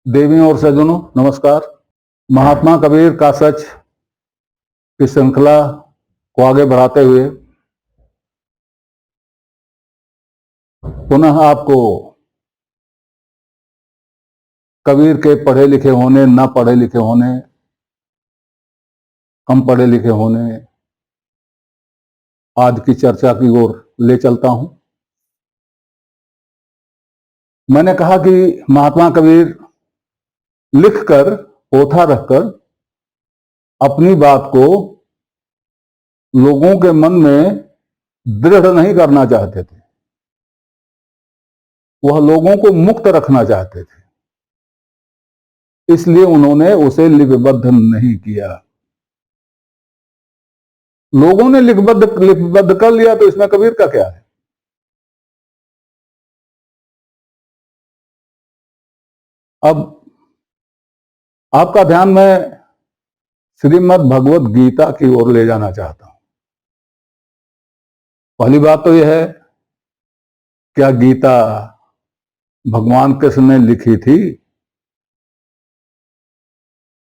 देवियों और सज्जनों नमस्कार। महात्मा कबीर का सच की श्रृंखला को आगे बढ़ाते हुए पुनः आपको कबीर के पढ़े लिखे होने, न पढ़े लिखे होने, कम पढ़े लिखे होने आज की चर्चा की ओर ले चलता हूं। मैंने कहा कि महात्मा कबीर लिखकर, पोथा रखकर अपनी बात को लोगों के मन में दृढ़ नहीं करना चाहते थे, वह लोगों को मुक्त रखना चाहते थे। इसलिए उन्होंने उसे लिपिबद्ध नहीं किया। लोगों ने लिपिबद्ध कर लिया तो इसमें कबीर का क्या है। अब आपका ध्यान मैं श्रीमद् भगवत गीता की ओर ले जाना चाहता हूं। पहली बात तो यह है, क्या गीता भगवान कृष्ण ने लिखी थी?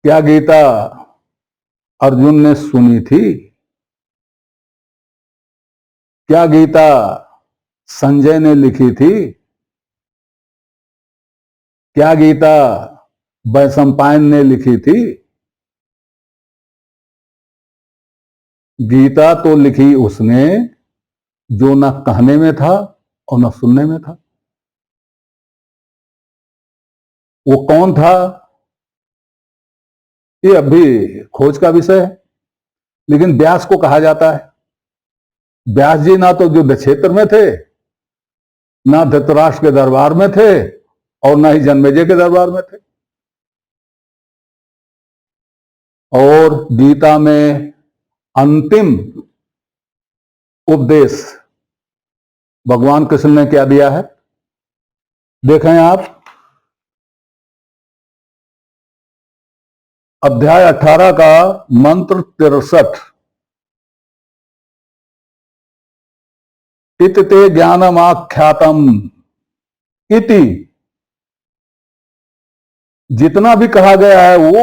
क्या गीता अर्जुन ने सुनी थी? क्या गीता संजय ने लिखी थी? क्या गीता वैशंपायन ने लिखी थी? गीता तो लिखी उसने जो न कहने में था और न सुनने में था। वो कौन था, ये अभी खोज का विषय है, लेकिन व्यास को कहा जाता है। व्यास जी ना तो युद्ध क्षेत्र में थे, ना धृतराष्ट्र के दरबार में थे और ना ही जन्मेजय के दरबार में थे। और गीता में अंतिम उपदेश भगवान कृष्ण ने क्या दिया है, देखें आप। अध्याय 18 का मंत्र 63, इत ते ज्ञानमाख्यातम इति। जितना भी कहा गया है वो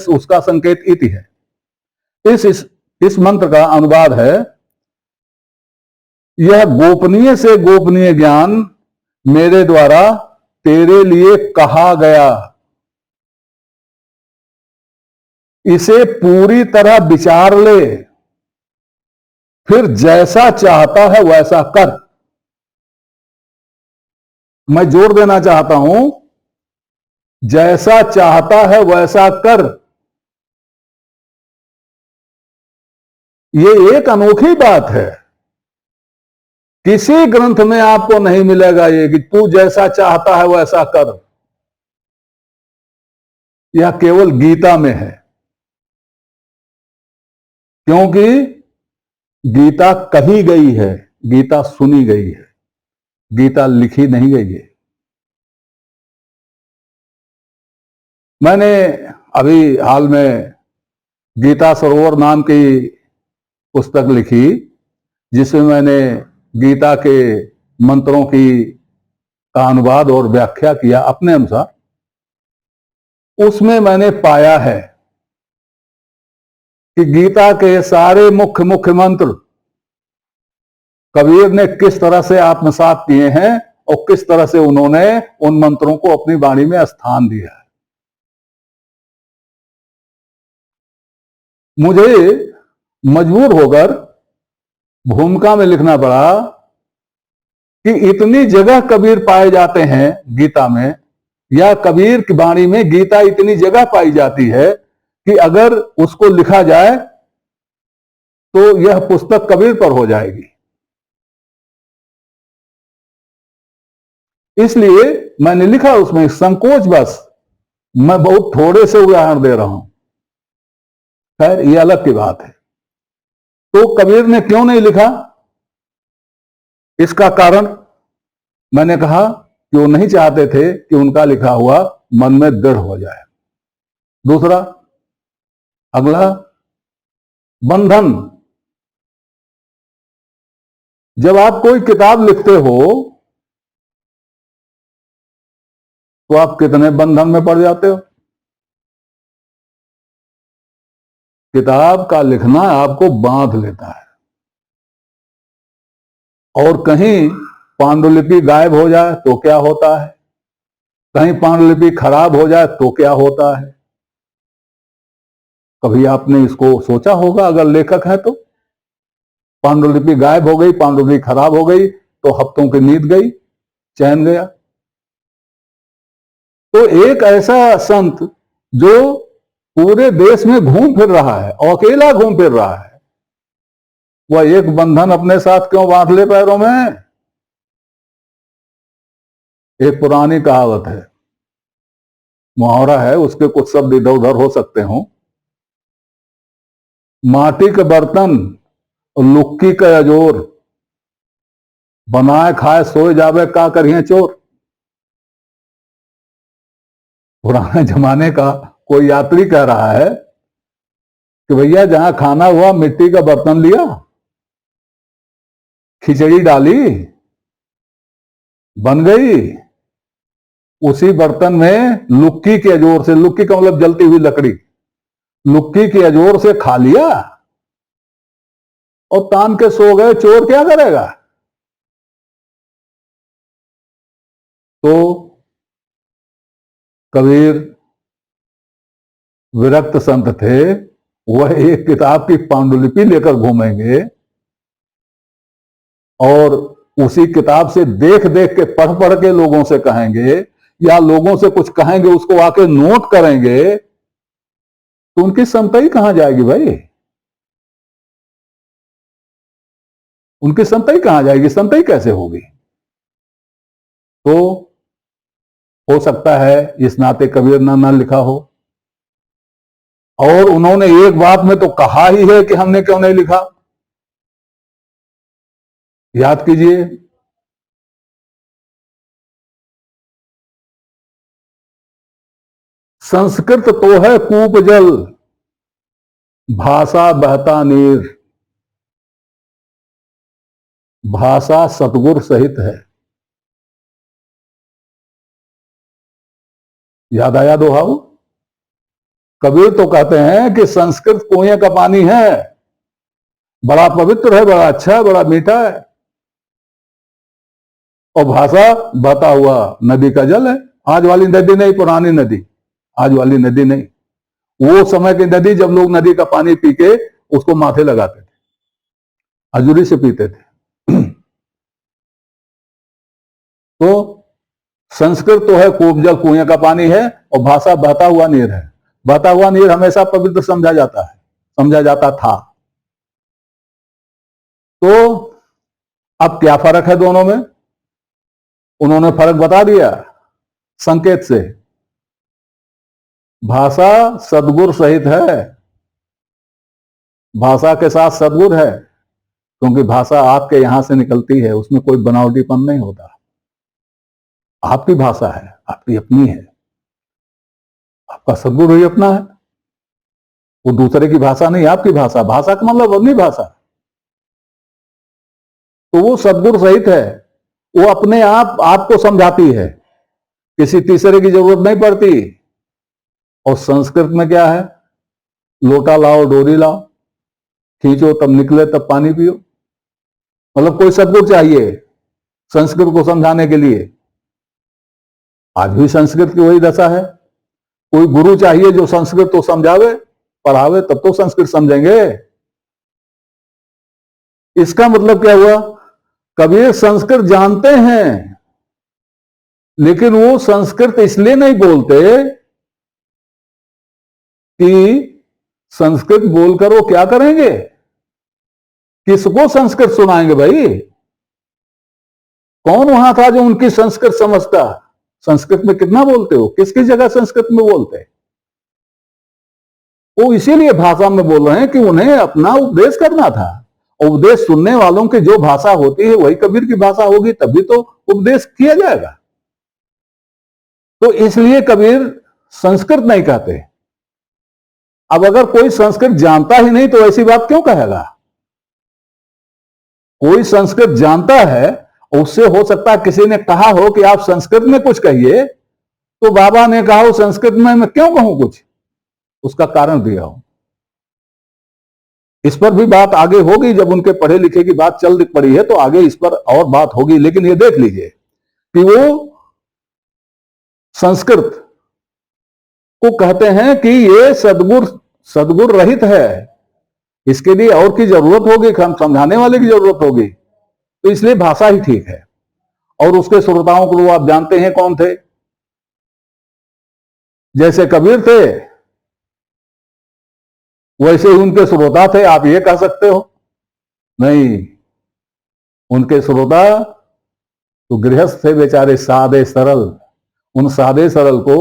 उसका संकेत इति है। इस मंत्र का अनुवाद है, यह गोपनीय से गोपनीय ज्ञान मेरे द्वारा तेरे लिए कहा गया, इसे पूरी तरह विचार ले, फिर जैसा चाहता है वैसा कर। मैं जोर देना चाहता हूं, जैसा चाहता है वैसा कर। ये एक अनोखी बात है। किसी ग्रंथ में आपको नहीं मिलेगा ये कि तू जैसा चाहता है वैसा कर। यह केवल गीता में है, क्योंकि गीता कही गई है, गीता सुनी गई है, गीता लिखी नहीं गई है। मैंने अभी हाल में गीता सरोवर नाम की पुस्तक लिखी, जिसमें मैंने गीता के मंत्रों का अनुवाद और व्याख्या किया अपने अनुसार। उसमें मैंने पाया है कि गीता के सारे मुख्य मुख्य मंत्र कबीर ने किस तरह से आत्मसात किए हैं और किस तरह से उन्होंने उन मंत्रों को अपनी वाणी में स्थान दिया है। मुझे मजबूर होकर भूमिका में लिखना पड़ा कि इतनी जगह कबीर पाए जाते हैं गीता में, या कबीर की वाणी में गीता इतनी जगह पाई जाती है कि अगर उसको लिखा जाए तो यह पुस्तक कबीर पर हो जाएगी। इसलिए मैंने लिखा उसमें संकोच बस, मैं बहुत थोड़े से उदाहरण दे रहा हूं। खैर ये अलग की बात है। तो कबीर ने क्यों नहीं लिखा, इसका कारण मैंने कहा कि वो नहीं चाहते थे कि उनका लिखा हुआ मन में दृढ़ हो जाए। दूसरा, अगला, बंधन। जब आप कोई किताब लिखते हो तो आप कितने बंधन में पड़ जाते हो। किताब का लिखना आपको बांध लेता है, और कहीं पांडुलिपि गायब हो जाए तो क्या होता है, कहीं पांडुलिपि खराब हो जाए तो क्या होता है। कभी आपने इसको सोचा होगा? अगर लेखक है तो पांडुलिपि गायब हो गई, पांडुलिपि खराब हो गई तो हफ्तों की नींद गई, चैन गया। तो एक ऐसा संत जो पूरे देश में घूम फिर रहा है, अकेला घूम फिर रहा है, वह एक बंधन अपने साथ क्यों बांध ले पैरों में। एक पुरानी कहावत है, मुहावरा है, उसके कुछ शब्द इधर उधर हो सकते हो। माटी के बर्तन लुक्की का अजोर, बनाए खाए सोए जावे का करिए चोर। पुराने जमाने का कोई यात्री कह रहा है कि भैया जहां खाना हुआ मिट्टी का बर्तन लिया, खिचड़ी डाली, बन गई, उसी बर्तन में लुक्की के अजोर से, लुक्की का मतलब जलती हुई लकड़ी, लुक्की के अजोर से खा लिया और तान के सो गए, चोर क्या करेगा। तो कबीर विरक्त संत थे, वह एक किताब की पांडुलिपि लेकर घूमेंगे और उसी किताब से देख देख के, पढ़ पढ़ के लोगों से कहेंगे, या लोगों से कुछ कहेंगे उसको आके नोट करेंगे, तो उनकी संतई कहां जाएगी भाई। उनकी संतई कहां जाएगी, संतई कैसे होगी। तो हो सकता है इस नाते कबीर ने ना लिखा हो, और उन्होंने एक बात में तो कहा ही है कि हमने क्यों नहीं लिखा। याद कीजिए, संस्कृत तो है कूप जल, भाषा बहता नीर, भाषा सतगुर सहित है। याद आया दोहाऊ। कबीर तो कहते हैं कि संस्कृत कुएं का पानी है, बड़ा पवित्र है, बड़ा अच्छा है, बड़ा मीठा है, और भाषा बहता हुआ नदी का जल है। आज वाली नदी नहीं, पुरानी नदी, आज वाली नदी नहीं। वो समय की नदी जब लोग नदी का पानी पी के उसको माथे लगाते थे, अजूरी से पीते थे। तो संस्कृत तो है कूप जल, कुएं का पानी है, और भाषा बहता हुआ नीर है। बहता हुआ नीर हमेशा पवित्र समझा जाता है, समझा जाता था। तो अब क्या फर्क है दोनों में, उन्होंने फर्क बता दिया संकेत से। भाषा सद्गुर सहित है, भाषा के साथ सद्गुर है, क्योंकि भाषा आपके यहां से निकलती है, उसमें कोई बनावटीपन नहीं होता। आपकी भाषा है, आपकी अपनी है, आपका सद्गुरु ही अपना है, वो दूसरे की भाषा नहीं, आपकी भाषा। भाषा का मतलब अपनी भाषा, तो वो सद्गुरु सहित है, वो अपने आप आपको समझाती है, किसी तीसरे की जरूरत नहीं पड़ती। और संस्कृत में क्या है, लोटा लाओ डोरी लाओ, खींचो तब निकले तब पानी पियो। मतलब कोई सद्गुरु चाहिए संस्कृत को समझाने के लिए। आज भी संस्कृत की वही दशा है, कोई गुरु चाहिए जो संस्कृत को समझावे, पढ़ावे, तब तो संस्कृत समझेंगे। इसका मतलब क्या हुआ, कबीर संस्कृत जानते हैं, लेकिन वो संस्कृत इसलिए नहीं बोलते कि संस्कृत बोलकर वो क्या करेंगे, किसको संस्कृत सुनाएंगे भाई। कौन वहां था जो उनकी संस्कृत समझता। संस्कृत में कितना बोलते हो, किसकी जगह संस्कृत में बोलते। वो इसीलिए भाषा में बोल रहे हैं कि उन्हें अपना उपदेश करना था। उपदेश सुनने वालों की जो भाषा होती है वही कबीर की भाषा होगी, तभी तो उपदेश किया जाएगा। तो इसलिए कबीर संस्कृत नहीं कहते। अब अगर कोई संस्कृत जानता ही नहीं तो ऐसी बात क्यों कहेगा। कोई संस्कृत जानता है, उससे हो सकता है किसी ने कहा हो कि आप संस्कृत में कुछ कहिए, तो बाबा ने कहा उस संस्कृत में मैं क्यों कहूं कुछ, उसका कारण दिया हूं। इस पर भी बात आगे होगी, जब उनके पढ़े लिखे की बात चल पड़ी है तो आगे इस पर और बात होगी। लेकिन ये देख लीजिए कि वो संस्कृत को कहते हैं कि ये सदगुण रहित है, इसके लिए और की जरूरत होगी, समझाने वाले की जरूरत होगी, तो इसलिए भाषा ही ठीक है। और उसके श्रोताओं को आप जानते हैं कौन थे, जैसे कबीर थे वैसे ही उनके श्रोता थे, आप ये कह सकते हो? नहीं, उनके श्रोता तो गृहस्थ थे बेचारे, सादे सरल। उन सादे सरल को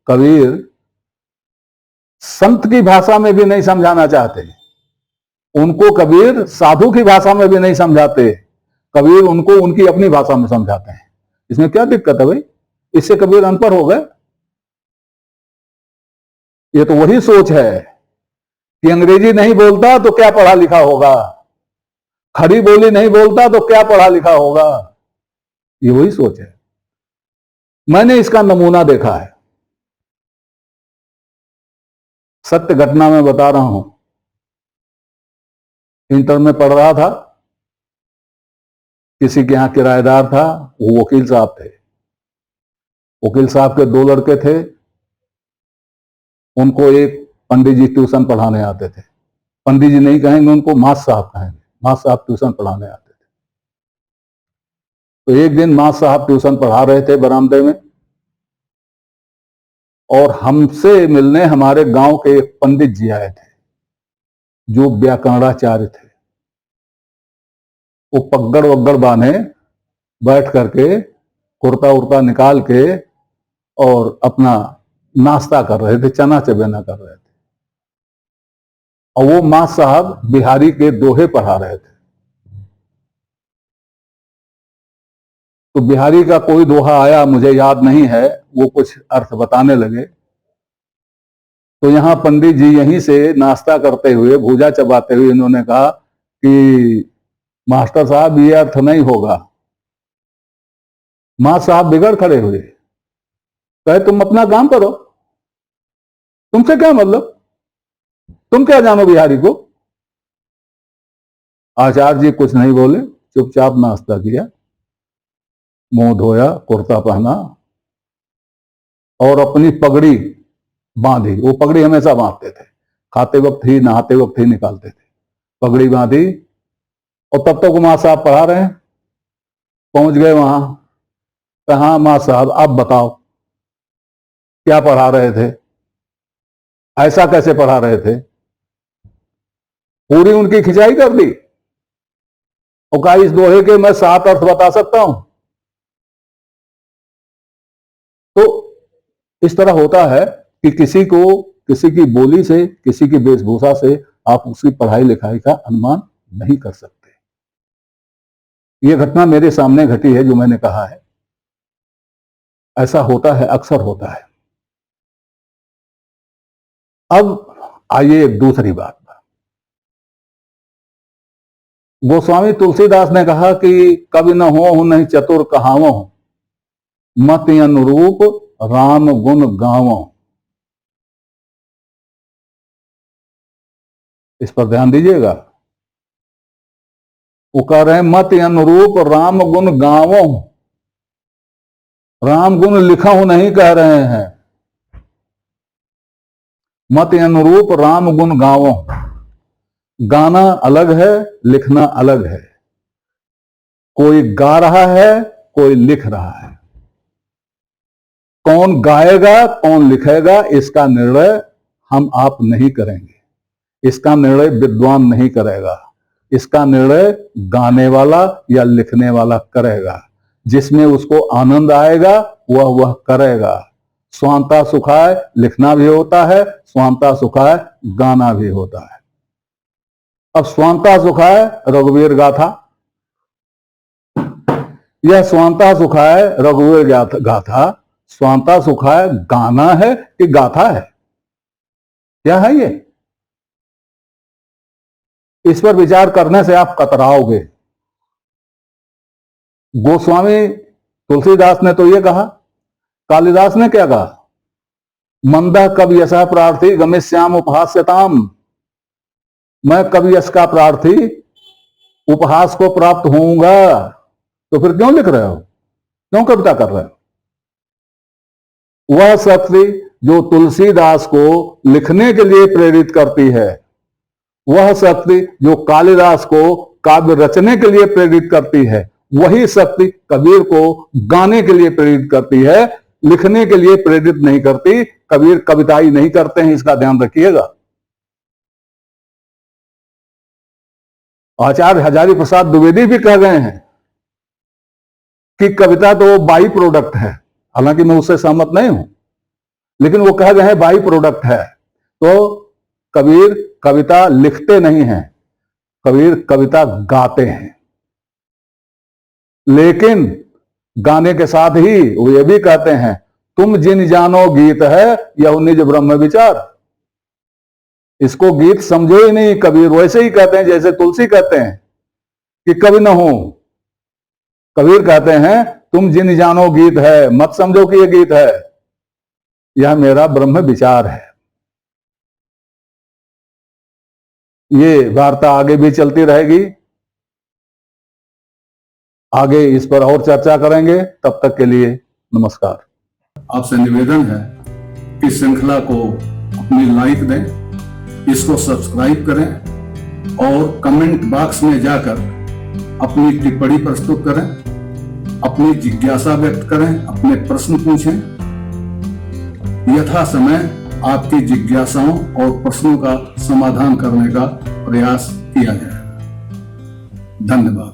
कबीर संत की भाषा में भी नहीं समझाना चाहते, उनको कबीर साधु की भाषा में भी नहीं समझाते, कबीर उनको उनकी अपनी भाषा में समझाते हैं। इसमें क्या दिक्कत है भाई? इससे कबीर अनपढ़ हो गए? ये तो वही सोच है कि अंग्रेजी नहीं बोलता तो क्या पढ़ा लिखा होगा, खड़ी बोली नहीं बोलता तो क्या पढ़ा लिखा होगा, ये वही सोच है। मैंने इसका नमूना देखा है, सत्य घटना में बता रहा हूं। इंटर में पढ़ रहा था, किसी के यहां किराएदार था, वो वकील साहब थे। वकील साहब के 2 लड़के थे, उनको एक पंडित जी ट्यूशन पढ़ाने आते थे। पंडित जी नहीं कहेंगे उनको, मास साहब कहेंगे। मास साहब ट्यूशन पढ़ाने आते थे। तो एक दिन मास साहब ट्यूशन पढ़ा रहे थे बरामदे में, और हमसे मिलने हमारे गांव के एक पंडित जी आए थे जो व्याकरणाचार्य थे। वो पगड़ वगड़ बांधे बैठ करके, कुर्ता उर्ता निकाल के, और अपना नाश्ता कर रहे थे, चना चबेना कर रहे थे। और वो मास साहब बिहारी के दोहे पढ़ा रहे थे। तो बिहारी का कोई दोहा आया, मुझे याद नहीं है, वो कुछ अर्थ बताने लगे। तो यहां पंडित जी यहीं से नाश्ता करते हुए, भूजा चबाते हुए इन्होंने कहा कि मास्टर साहब ये अर्थ नहीं होगा। मां साहब बिगड़ खड़े हुए, कहे तुम अपना काम करो, तुमसे क्या मतलब, तुम क्या जानो बिहारी को। आचार्य जी कुछ नहीं बोले, चुपचाप नाश्ता किया, मुंह धोया, कुर्ता पहना, और अपनी पगड़ी बांधी। वो पगड़ी हमेशा बांधते थे, खाते वक्त ही नहाते वक्त ही निकालते थे, पगड़ी बांधी। और तब तक मां साहब पढ़ा रहे हैं। पहुंच गए वहां, कहा मां साहब आप बताओ क्या पढ़ा रहे थे, ऐसा कैसे पढ़ा रहे थे। पूरी उनकी खिंचाई कर दी, और कहा इस दोहे के मैं 7 अर्थ बता सकता हूं। तो इस तरह होता है कि किसी को, किसी की बोली से, किसी की वेशभूषा से आप उसकी पढ़ाई लिखाई का अनुमान नहीं कर सकते। यह घटना मेरे सामने घटी है, जो मैंने कहा है, ऐसा होता है, अक्सर होता है। अब आइए एक दूसरी बात पर। गोस्वामी तुलसीदास ने कहा कि कवि न हो नहीं चतुर कहावो, मत अनुरूप राम गुण गावो। इस पर ध्यान दीजिएगा। वो कह रहे हैं मत अनुरूप राम गुण गावो, राम गुण लिखा हूं नहीं कह रहे हैं, मत अनुरूप राम गुण गावो। गाना अलग है, लिखना अलग है। कोई गा रहा है, कोई लिख रहा है। कौन गाएगा, कौन लिखेगा, इसका निर्णय हम आप नहीं करेंगे, इसका निर्णय विद्वान नहीं करेगा, इसका निर्णय गाने वाला या लिखने वाला करेगा। जिसमें उसको आनंद आएगा वह करेगा। स्वांता सुखाय लिखना भी होता है, स्वांता सुखाय गाना भी होता है। अब स्वांता सुखाय रघुवीर गाथा, यह स्वांता सुखाय रघुवीर गाथा स्वांता सुखाय गाना है कि गाथा है, क्या है ये? इस पर विचार करने से आप कतराओगे। गोस्वामी तुलसीदास ने तो ये कहा कालिदास ने क्या कहा? मंदः कवि यशः प्रार्थी गमिष्याम उपहास्यताम। मैं कवि यश का प्रार्थी उपहास को प्राप्त होऊंगा। तो फिर क्यों लिख रहे हो, क्यों कविता कर रहे हो? वह शक्ति जो तुलसीदास को लिखने के लिए प्रेरित करती है, वह शक्ति जो कालिदास को काव्य रचने के लिए प्रेरित करती है, वही शक्ति कबीर को गाने के लिए प्रेरित करती है, लिखने के लिए प्रेरित नहीं करती। कबीर कविताई नहीं करते हैं, इसका ध्यान रखिएगा। आचार्य हजारी प्रसाद द्विवेदी भी कह गए हैं कि कविता तो बाई प्रोडक्ट है। हालांकि मैं उससे सहमत नहीं हूं, लेकिन वो कह गए हैं बाई प्रोडक्ट है। तो कबीर कविता लिखते नहीं हैं, कबीर कविता गाते हैं। लेकिन गाने के साथ ही वो ये भी कहते हैं, तुम जिन जानो गीत है यह निज ब्रह्म विचार। इसको गीत समझो ही नहीं। कबीर वैसे ही कहते हैं जैसे तुलसी कहते हैं कि कवि न हो। कबीर कहते हैं तुम जिन जानो गीत है, मत समझो कि यह गीत है, यह मेरा ब्रह्म विचार है। ये वार्ता आगे भी चलती रहेगी, आगे इस पर और चर्चा करेंगे। तब तक के लिए नमस्कार। आपसे निवेदन है कि श्रृंखला को अपनी लाइक दें, इसको सब्सक्राइब करें और कमेंट बॉक्स में जाकर अपनी टिप्पणी प्रस्तुत करें, अपनी जिज्ञासा व्यक्त करें, अपने प्रश्न पूछें। यथा समय आपकी जिज्ञासाओं और प्रश्नों का समाधान करने का प्रयास किया जाएगा। धन्यवाद।